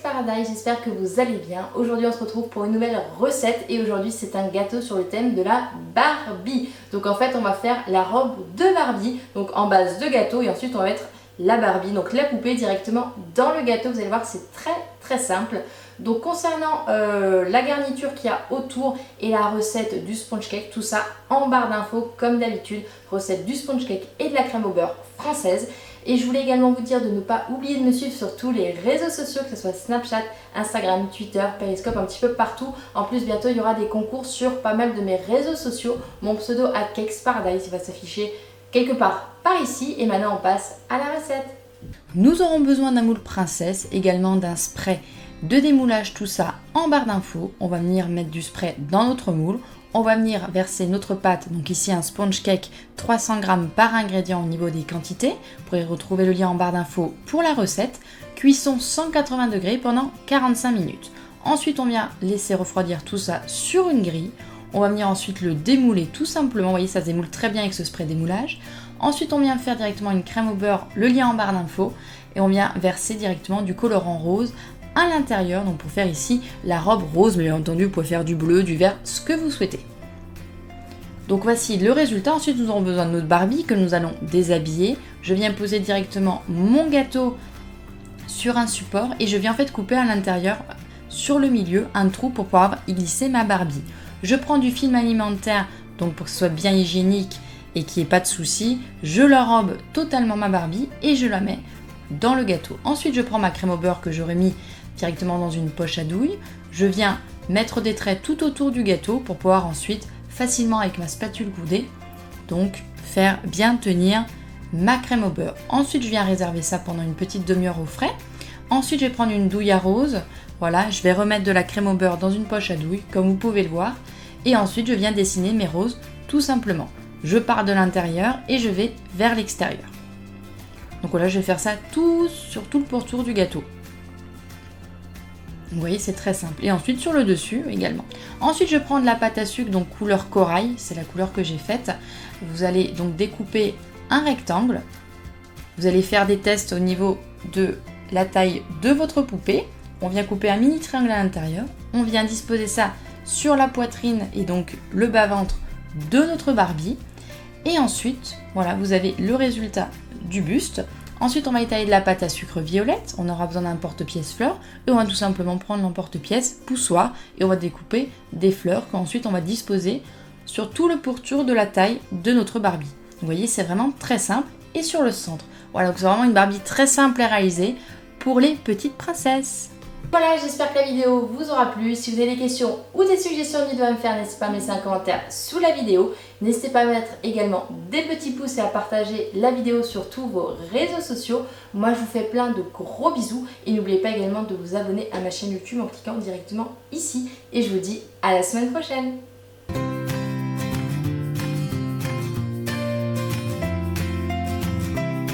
Paradise, j'espère que vous allez bien. Aujourd'hui on se retrouve pour une nouvelle recette et aujourd'hui c'est un gâteau sur le thème de la Barbie. Donc en fait on va faire la robe de Barbie, donc en base de gâteau, et ensuite on va mettre la Barbie, donc la poupée directement dans le gâteau. Vous allez voir, c'est très simple. Donc concernant la garniture qu'il y a autour et la recette du sponge cake, tout ça en barre d'infos comme d'habitude. Recette du sponge cake et de la crème au beurre française. Et je voulais également vous dire de ne pas oublier de me suivre sur tous les réseaux sociaux, que ce soit Snapchat, Instagram, Twitter, Periscope, un petit peu partout. En plus, bientôt, il y aura des concours sur pas mal de mes réseaux sociaux. Mon pseudo @Cakes Paradise, il va s'afficher quelque part par ici. Et maintenant, on passe à la recette. Nous aurons besoin d'un moule princesse, également d'un spray de démoulage, tout ça en barre d'infos. On va venir mettre du spray dans notre moule. On va venir verser notre pâte, donc ici un sponge cake 300 g par ingrédient au niveau des quantités. Vous pourrez retrouver le lien en barre d'infos pour la recette. Cuisson 180 degrés pendant 45 minutes. Ensuite on vient laisser refroidir tout ça sur une grille. On va venir ensuite le démouler tout simplement. Vous voyez, ça se démoule très bien avec ce spray démoulage. Ensuite on vient faire directement une crème au beurre, le lien en barre d'infos. Et on vient verser directement du colorant rose à l'intérieur, donc pour faire ici la robe rose, mais bien entendu vous pouvez faire du bleu, du vert, ce que vous souhaitez. Donc voici le résultat. Ensuite nous aurons besoin de notre Barbie que nous allons déshabiller. Je viens poser directement mon gâteau sur un support et je viens en fait couper à l'intérieur, sur le milieu, un trou pour pouvoir y glisser ma Barbie. Je prends du film alimentaire, donc pour que ce soit bien hygiénique et qu'il n'y ait pas de soucis. Je l'enrobe totalement ma Barbie et je la mets dans le gâteau. Ensuite je prends ma crème au beurre que j'aurais mis directement dans une poche à douille. Je viens mettre des traits tout autour du gâteau pour pouvoir ensuite facilement avec ma spatule coudée donc faire bien tenir ma crème au beurre. Ensuite je viens réserver ça pendant une petite demi-heure au frais. Ensuite je vais prendre une douille à rose. Voilà, je vais remettre de la crème au beurre dans une poche à douille comme vous pouvez le voir. Et ensuite je viens dessiner mes roses tout simplement. Je pars de l'intérieur et je vais vers l'extérieur. Donc voilà, je vais faire ça tout sur tout le pourtour du gâteau. Vous voyez, c'est très simple. Et ensuite sur le dessus également. Ensuite je prends de la pâte à sucre, donc couleur corail, c'est la couleur que j'ai faite. Vous allez donc découper un rectangle. Vous allez faire des tests au niveau de la taille de votre poupée. On vient couper un mini triangle à l'intérieur. On vient disposer ça sur la poitrine et donc le bas-ventre de notre Barbie. Et ensuite, voilà, vous avez le résultat du buste. Ensuite, on va étaler de la pâte à sucre violette. On aura besoin d'un porte-pièce fleurs. Et on va tout simplement prendre l'emporte-pièce poussoir et on va découper des fleurs qu'ensuite on va disposer sur tout le pourtour de la taille de notre Barbie. Vous voyez, c'est vraiment très simple. Et sur le centre. Voilà, donc c'est vraiment une Barbie très simple à réaliser pour les petites princesses. Voilà, j'espère que la vidéo vous aura plu. Si vous avez des questions ou des suggestions de vidéos à me faire, n'hésitez pas à me laisser un commentaire sous la vidéo. N'hésitez pas à mettre également des petits pouces et à partager la vidéo sur tous vos réseaux sociaux. Moi, je vous fais plein de gros bisous. Et n'oubliez pas également de vous abonner à ma chaîne YouTube en cliquant directement ici. Et je vous dis à la semaine prochaine.